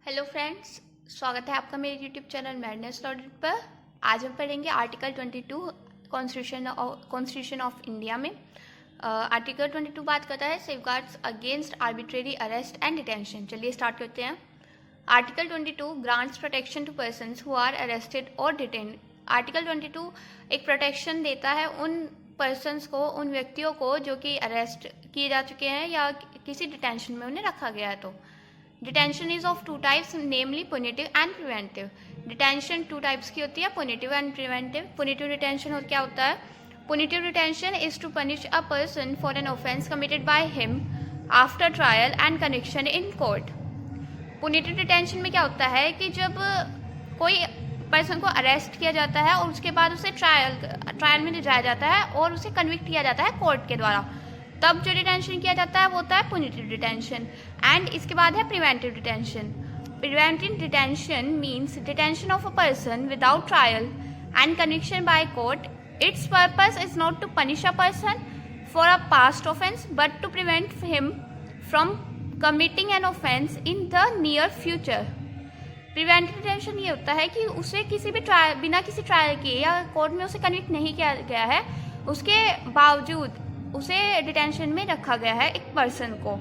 Hello friends, स्वागत है आपका मेरे यूट्यूब चैनल मैडनेस लॉजिक पर। आज हम पढ़ेंगे आर्टिकल 22 कॉन्स्टिट्यूशन ऑफ इंडिया में। आर्टिकल 22 बात करता है safeguards against arbitrary arrest and detention. चलिए स्टार्ट करते हैं। Article 22 grants protection to persons who are arrested और डिटेन्ड। आर्टिकल 22 एक प्रोटेक्शन देता है उन पर्सन्स को, उन व्यक्तियों को जो कि अरेस्ट किए जा चुके हैं या किसी डिटेंशन में उन्हें रखा गया है। तो detention is of two types, namely punitive and preventive. Detention two types की होती है, punitive and preventive. Punitive detention और क्या होता है? Punitive detention is to punish a person for an offence committed by him after trial and conviction in court. Punitive detention में क्या होता है कि जब कोई पर्सन को अरेस्ट किया जाता है और उसके बाद उसे ट्रायल में ले जाया जाता है और उसे कन्विक्ट किया जाता है कोर्ट के द्वारा, तब जो डिटेंशन किया जाता है वो होता है पुनिटिव डिटेंशन। एंड इसके बाद है preventive detention. Preventive detention means detention of a person without trial and conviction by court. Its purpose is not to punish a person for a past offence but to prevent him from committing an offence in the near future. Preventive detention ये होता है कि उसे किसी भी trial, बिना किसी trial के या कोर्ट में उसे कन्विक्ट नहीं किया गया है, उसके बावजूद उसे डिटेंशन में रखा गया है एक पर्सन को।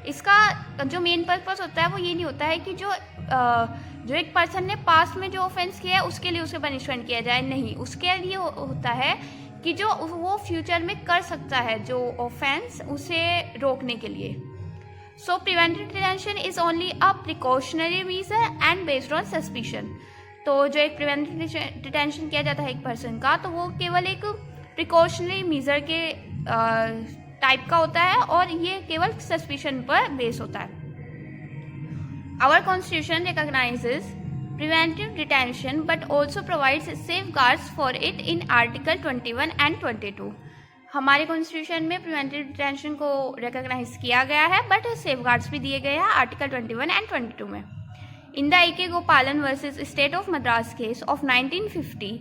इसका जो मेन पर्पस होता है वो ये नहीं होता है कि जो एक पर्सन ने पास्ट में जो ऑफेंस किया है उसके लिए उसे पनिशमेंट किया जाए, नहीं, उसके लिए होता है कि जो वो फ्यूचर में कर सकता है जो ऑफेंस, उसे रोकने के लिए। So preventive detention is only a precautionary measure and based on suspicion. तो जो एक प्रिवेंटिव डिटेंशन किया जाता है एक पर्सन का, तो वो केवल एक प्रिकॉशनरी मेजर के टाइप का होता है और ये केवल सस्पिशन पर बेस होता है। Our constitution recognises preventive detention but also provides safeguards for it in article 21 and 22। हमारे कॉन्स्टिट्यूशन में प्रिवेंटिव डिटेंशन को रिकॉग्नाइज किया गया है बट सेफगार्ड्स भी दिए गए हैं आर्टिकल 21 एंड 22 में। In the A K. Gopalan versus state of Madras case of 1950,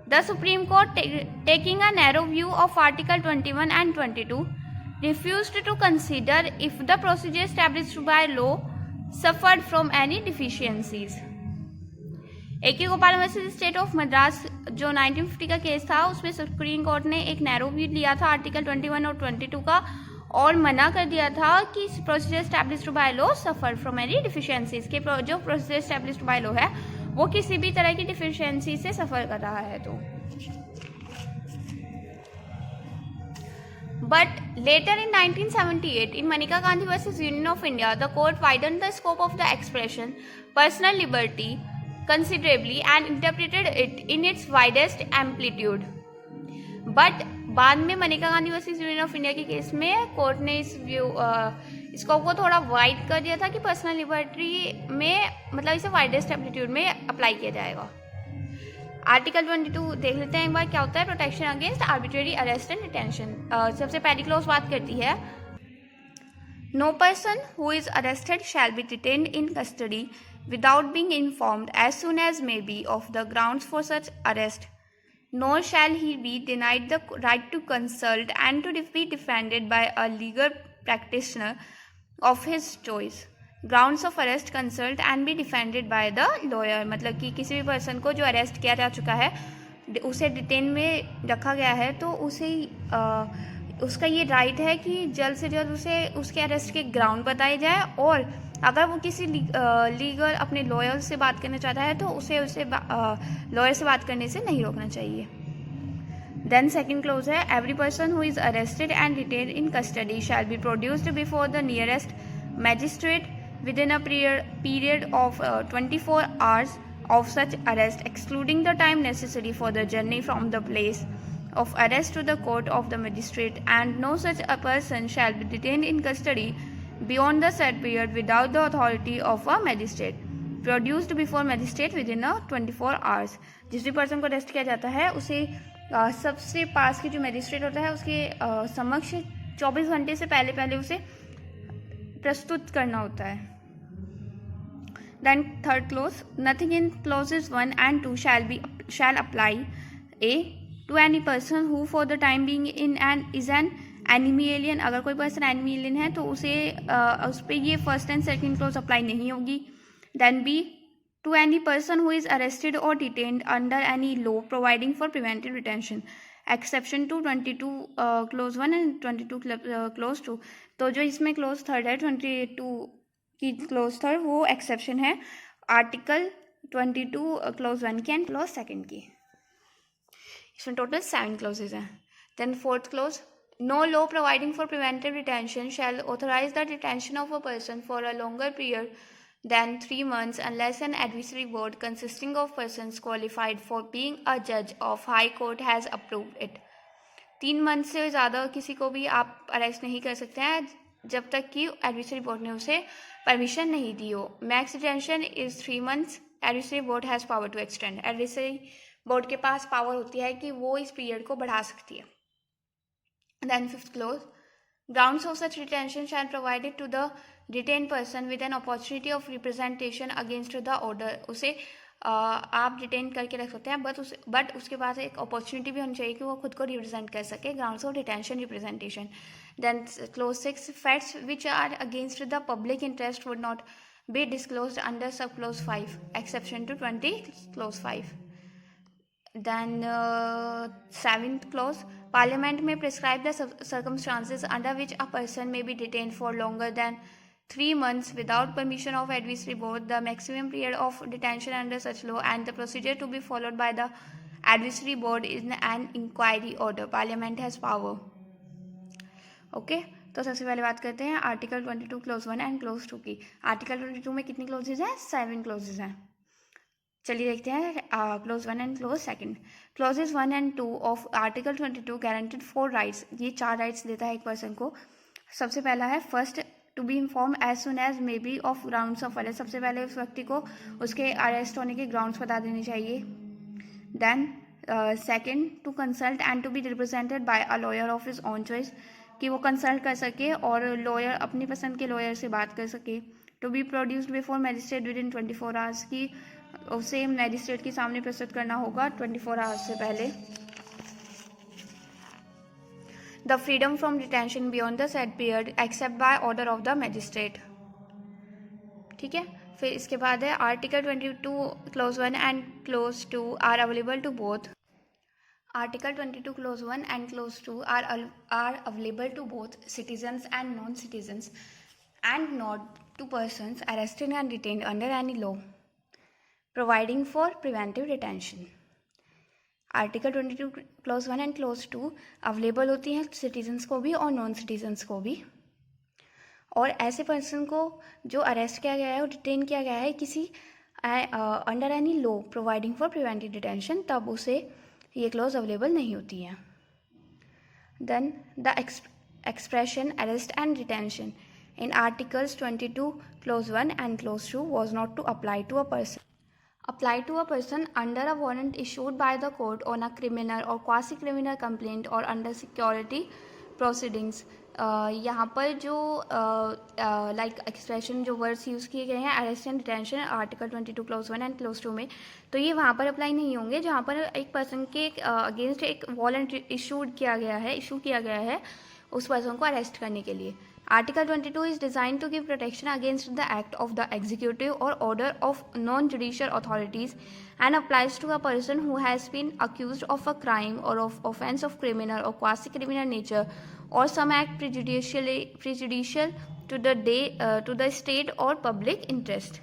the Supreme Court, taking a narrow view of Article 21 and 22, refused to consider if the procedure established by law suffered from any deficiencies. A K. Gopal versus state of Madras जो 1950 का case था, उसमें supreme court ने एक narrow view लिया था article 21 और 22 का और मना कर दिया था कि procedure established by law suffer from any deficiencies के जो प्रोसीजर एस्टैब्लिश्ड बाय लॉ है वो किसी भी तरह की डिफिशियंसी से सफर कर रहा है। तो but later in 1978 in Manika Gandhi versus union of India the court widen the scope of the expression personal liberty considerably and interpreted it in its widest amplitude. But बाद में Manika Gandhi versus union of India के case में court ने इस scope को थोड़ा wide कर दिया था कि पर्सनल लिबर्टी में मतलब इसे वाइडेस्ट एम्पलीट्यूड में अप्लाई किया जाएगा। आर्टिकल 22 देख लेते हैं एक बार क्या होता है। Protection against arbitrary arrest and detention. सबसे पहली क्लॉज बात करती है no person who is arrested shall be detained in custody without being informed as soon as may be of the grounds for such arrest, nor shall he be denied the right to consult and to be defended by a legal practitioner of his choice. Grounds of arrest, consult and be defended by the lawyer। मतलब कि किसी भी person को जो arrest किया जा चुका है, उसे डिटेन में रखा गया है, तो उसे उसका ये राइट है कि जल्द से जल्द उसे उसके अरेस्ट के ग्राउंड बताए जाए और अगर वो किसी लीगल अपने लॉयर से बात करना चाहता है तो उसे लॉयर से बात करने से नहीं रोकना चाहिए। देन सेकंड क्लोज है every person who is arrested and detained in custody shall be produced before the nearest magistrate with in a period of 24 hours of such arrest excluding the time necessary for the journey from the place of arrest to the court of the magistrate, and no such a person shall be detained in custody beyond the said period without the authority of a magistrate produced before magistrate within a 24 hours। जिस भी person को arrest किया जाता है उसे सबसे पास के जो मैजिस्ट्रेट होता है उसके समक्ष 24 घंटे से पहले उसे प्रस्तुत करना होता है। Then third clause nothing in clauses 1 and 2 shall apply a to any person who for the time being is an enemy alien. अगर कोई पर्सन एनिमी एलियन है तो उसे उस पर ये first and second clause apply नहीं होगी। Then B, to any person who is arrested or detained under any law providing for preventive detention, exception to 22 clause 1 and 22 clause 2. तो जो इसमें क्लोज थर्ड है 22 की क्लोज थर्ड वो exception है article 22 clause 1 की एंड क्लोज 2 की. इसमें टोटल 7 क्लोजेज हैं. Then fourth clause, no law providing for preventive detention shall authorize the detention of a person for a longer period than 3 months unless an advisory board consisting of persons qualified for being a judge of high court has approved it. 3 month से ज़्यादा किसी को भी आप arrest नहीं कर सकते हैं जब तक कि एडविसरी बोर्ड ने उसे परमिशन नहीं दी हो. Max detention is 3 months. Advisory board has power to extend. Advisory board के पास पावर होती है कि वो इस पीरियड को बढ़ा सकती है. Then fifth clause, grounds of such detention shall provided to the detained person with an opportunity of representation against the order. उसे आप डिटेन करके रख सकते हैं बट उसके पास एक अपॉर्चुनिटी भी होनी चाहिए कि वो खुद को रिप्रेजेंट कर सके. Grounds of detention representation. Then clause 6, facts which are against the public interest would not be disclosed under sub clause 5 exception to 20 clause 5. Then seventh clause, Parliament may prescribe the circumstances under which a person may be detained for longer than 3 months without permission of advisory board, the maximum period of detention under such law and the procedure to be followed by the advisory board is an inquiry order. Parliament has power. Okay, तो सबसे पहले बात करते हैं article 22 clause 1 and clause 2 की. Article 22 में कितनी closes हैं? 7 क्लोजेज हैं. चलिए देखते हैं clause 1 and clause 2. Clauses 1 and 2 of article 22 guaranteed 4 rights. ये 4 राइट्स देता है एक पर्सन को. सबसे पहला है first, to be inform as soon as may be of grounds of arrest. सबसे पहले उस व्यक्ति को उसके अरेस्ट होने के ग्राउंड्स बता देने चाहिए. Then second, to consult and to be represented by a lawyer of his own choice, कि वो कंसल्ट कर सके और लॉयर अपनी पसंद के लॉयर से बात कर सके. To be produced before magistrate within 24 hours, की उसे मैजिस्ट्रेट के सामने प्रस्तुत करना होगा 24 आवर्स से पहले. The freedom from detention beyond the set period except by order of the magistrate. ठीक है. फिर इसके बाद है article 22 clause 1 and clause 2 are available to both. Article 22 clause 1 and clause 2 are available to both citizens and non citizens and not to persons arrested and detained under any law providing for preventive detention. Article 22 clause 1 and clause 2 available होती हैं citizens को भी और non citizens को भी. और ऐसे person को जो अरेस्ट किया गया है और डिटेन किया गया है किसी under any law providing for preventive detention, तब उसे ये क्लोज अवेलेबल नहीं होती हैं. Then the expression arrest and detention in articles 22 clause 1 and clause 2 was not to apply to a person under a warrant issued by the court on a criminal or quasi-criminal complaint or under security proceedings. यहाँ पर जो like expression जो words use किए गए हैं arrest and detention article 22 clause 1 and clause 2 में, तो ये वहाँ पर अप्लाई नहीं होंगे जहाँ पर एक पर्सन के अगेंस्ट एक वारंट इशू किया गया है उस पर्सन को अरेस्ट करने के लिए. Article 22 is designed to give protection against the act of the executive or order of non-judicial authorities and applies to a person who has been accused of a crime or of offense of criminal or quasi-criminal nature or some act prejudicial to the state or public interest.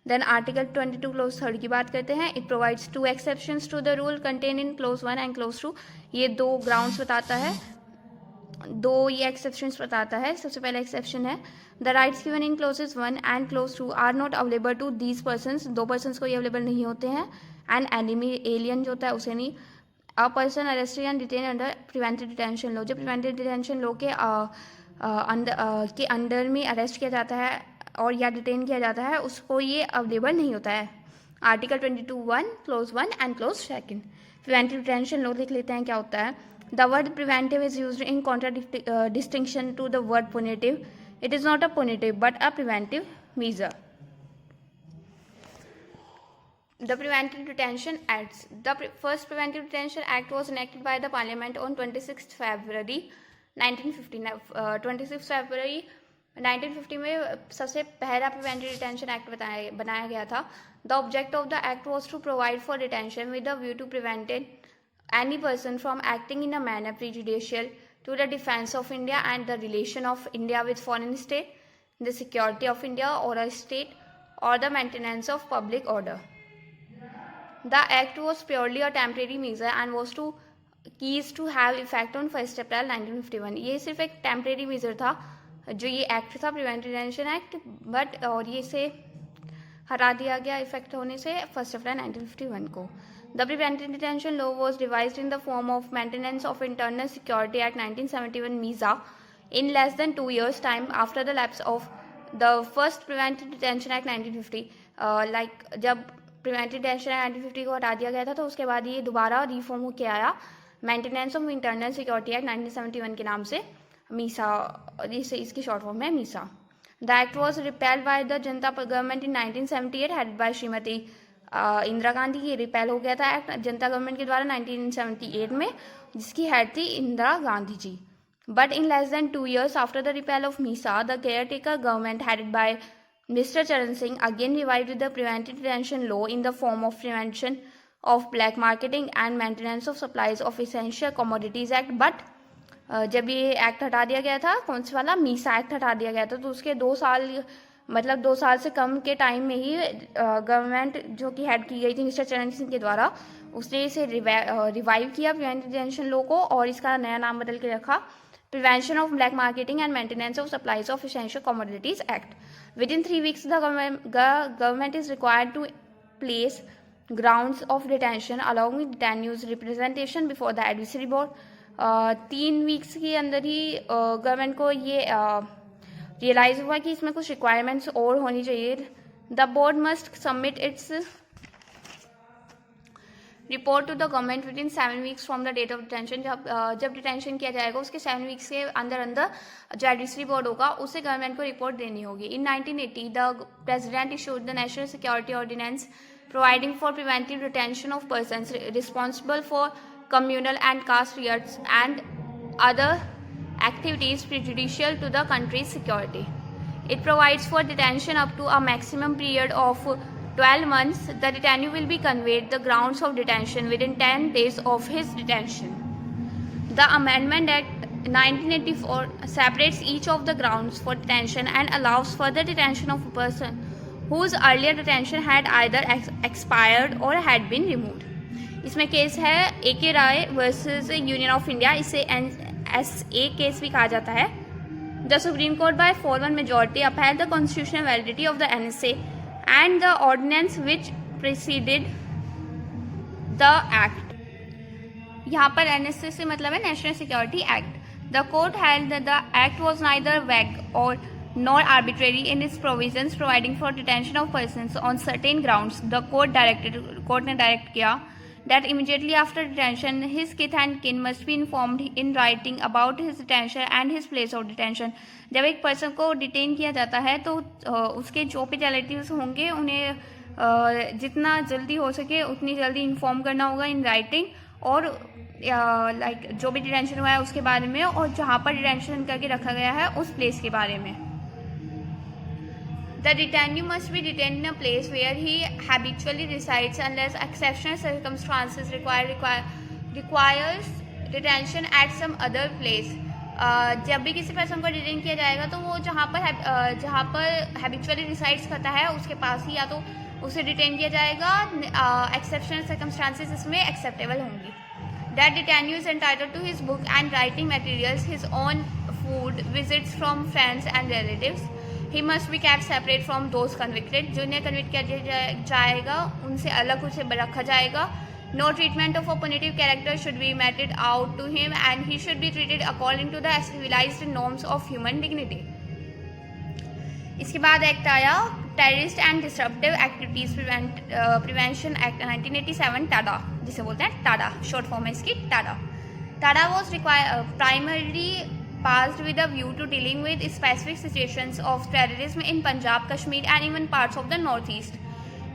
Then Article 22 close 3 की बात करते हैं. It provides 2 exceptions to the rule contained in close 1 and close 2. ये 2 grounds बताता है, 2 ये exceptions बताता है. सबसे पहला एक्सेप्शन है the rights given in clauses 1 and clause 2 are not available to these persons. 2 persons को ये अवेलेबल नहीं होते हैं. एंड एनिमी एलियन जो होता है उसे नहीं. A person arrested and detain under preventive detention law, जब प्रिवेंटिव डिटेंशन लॉ के अंडर में अरेस्ट किया जाता है और या डिटेन किया जाता है उसको ये अवेलेबल नहीं होता है. Article 22(1) close 1 and clause 2. Preventive detention law देख लेते हैं क्या होता है. The word preventive is used in contradistinction to the word punitive. It is not a punitive but a preventive measure. The Preventive Detention Acts. The first Preventive Detention Act was enacted by the Parliament on 26th February 1959. 26th February 1950 में सबसे पहला preventive detention act बनाया गया था. The object of the act was to provide for detention with the view to prevent any person from acting in a manner prejudicial to the defense of India and the relation of India with foreign state, the security of India or a state, or the maintenance of public order. The act was purely a temporary measure and was to have effect on 1st April 1951. ये सिर्फ एक temporary measure था जो ये act था preventive detention act, but और ये इसे हटा दिया गया इफेक्ट होने से 1 अप्रैल 1951 को. The Preventive Detention Law was devised in the form of Maintenance of Internal Security Act 1971 (MISA) in less than 2 years' time after the lapse of the first Preventive Detention Act 1950. जब Preventive Detention Act 1950 को हटा दिया गया था तो उसके बाद ये दोबारा रिफॉर्म होकर आया Maintenance of Internal Security Act 1971 के नाम से, MISA, इसकी शॉर्ट फॉर्म है MISA. The act was repealed by the Janata government in 1978 headed by Shrimati Indira Gandhi. की रिपेल हो गया था एक्ट जनता गवर्नमेंट के द्वारा 1978 में, जिसकी हेड थी Indira Gandhi ji. But in less than 2 years after the repeal of MISA, the caretaker government headed by mister Charan Singh again revived the preventive detention law in the form of prevention of black marketing and maintenance of supplies of essential commodities act. But जब ये act हटा दिया गया था, कौन सा वाला, Misa act हटा दिया गया था, तो उसके 2 साल मतलब 2 साल से कम के टाइम में ही गवर्नमेंट जो कि हेड की गई थी मिस्टर चरण सिंह के द्वारा, उसने इसे रिवाइव किया प्रिवेंटिव डिटेंशन लॉ को, और इसका नया नाम बदल के रखा prevention of black marketing and maintenance of supplies of essential commodities act. Within 3 weeks the government is required to place grounds of detention along with detenu's representation before the advisory board. 3 weeks के अंदर ही government को ये realise हुआ कि इसमें कुछ requirements और होनी चाहिए. The board must submit its report to the government within 7 weeks from the date of detention. जब डिटेंशन किया जाएगा उसके 7 weeks के अंदर जो एडविसरी बोर्ड होगा उसे गवर्नमेंट को रिपोर्ट देनी होगी. In 1980 the president issued the national security ordinance providing for preventive detention of persons responsible for communal and caste riots and other activities prejudicial to the country's security. It provides for detention up to a maximum period of 12 months. The detainee will be conveyed the grounds of detention within 10 days of his detention. The Amendment Act 1984 separates each of the grounds for detention and allows further detention of a person whose earlier detention had either expired or had been removed. इसमें case है AK Roy versus union of India, इसे NSA case भी कहा जाता है. The supreme court by 4-1 majority upheld the constitutional validity of the NSA and the ordinance which preceded the act. यहाँ पर NSA से मतलब है national security act. The court held that the act was neither वैग और nor arbitrary in its provisions providing for detention of persons on certain grounds. The court ने direct किया that immediately after detention his kith and kin must be informed in writing about his detention and his place of detention. जब एक person को detain किया जाता है तो उसके जो पेनल्टीज होंगे उन्हें जितना जल्दी हो सके उतनी जल्दी इन्फॉर्म करना होगा इन राइटिंग, और जो भी डिटेंशन हुआ है उसके बारे में, और जहाँ पर डिटेंशन करके रखा गया है उस प्लेस के बारे में. The detainee must be detained in a place where he habitually resides unless exceptional circumstances requires detention at some other place. जब भी किसी पर्सन को डिटेन किया जाएगा तो वो जहाँ पर हैबिचुअली रिसाइड्स करता है उसके पास ही या तो उसे डिटेन किया जाएगा. एक्सेप्शनल सर्कमस्टांसेस इसमें एक्सेप्टेबल होंगी. That detainee is entitled to his book and writing materials, his own food, visits from friends and relatives. He must be kept separate from those convicted. जिन्हें कन्विक्ट किया जाएगा उनसे अलग उसे रखा जाएगा. No treatment of a punitive character should be meted out to him and he should be treated according to the civilized norms of human dignity. इसके बाद एक्ट आया terrorist and disruptive activities prevention act 1987 Tada, जिसे बोलते हैं Tada, short form है इसकी Tada. Tada was primarily passed with a view to dealing with specific situations of terrorism in Punjab, Kashmir and even parts of the Northeast.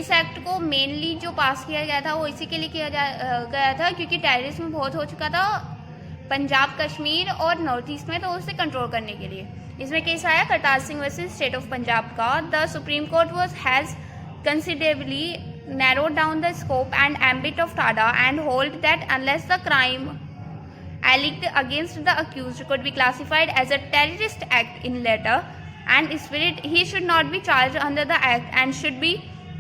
इस act को mainly जो पास किया गया था वो इसी के लिए किया गया था क्योंकि टेररिज्म बहुत हो चुका था पंजाब, कश्मीर और नॉर्थ ईस्ट में, तो उसे कंट्रोल करने के लिए. इसमें केस आया Kartar Singh versus state of Punjab का। The supreme Court has considerably narrowed down the scope and ambit of TADA and hold that unless the crime alleged against the accused could be classified as a terrorist act in letter and spirit, he should not be charged under the act and should be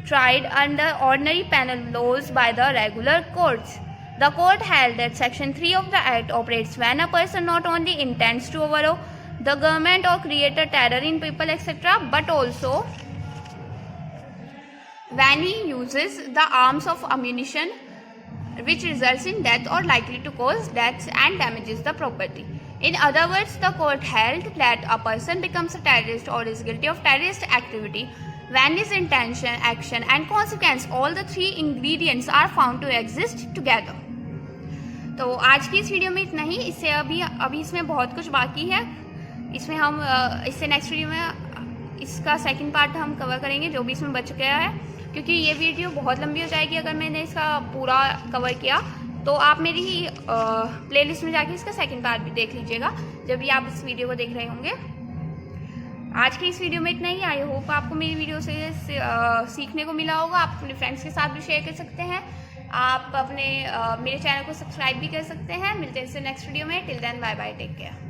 tried under ordinary penal laws by the regular courts. The court held that Section 3 of the Act operates when a person not only intends to overthrow the government or create a terror in people, etc., but also when he uses the arms of ammunition which results in death or likely to cause deaths and damages the property. In other words, the court held that a person becomes a terrorist or is guilty of terrorist activity when his intention, action and consequence, all the three ingredients are found to exist together. तो आज की इस video में इतना ही। इससे अभी इसमें बहुत कुछ बाकी है। इसमें हम इससे नेक्स्ट वीडियो में इसका सेकंड पार्ट हम कवर करेंगे जो भी इसमें बच गया है, क्योंकि ये वीडियो बहुत लंबी हो जाएगी अगर मैंने इसका पूरा कवर किया। तो आप मेरी प्लेलिस्ट में जाके इसका सेकंड पार्ट भी देख लीजिएगा जब भी आप इस वीडियो को देख रहे होंगे। आज की इस वीडियो में इतना ही। आई होप आपको मेरी वीडियो से सीखने को मिला होगा। आप अपने फ्रेंड्स के साथ भी शेयर कर सकते हैं। आप अपने मेरे चैनल को सब्सक्राइब भी कर सकते हैं। मिलते हैं इससे नेक्स्ट वीडियो में। Till then bye bye, take care.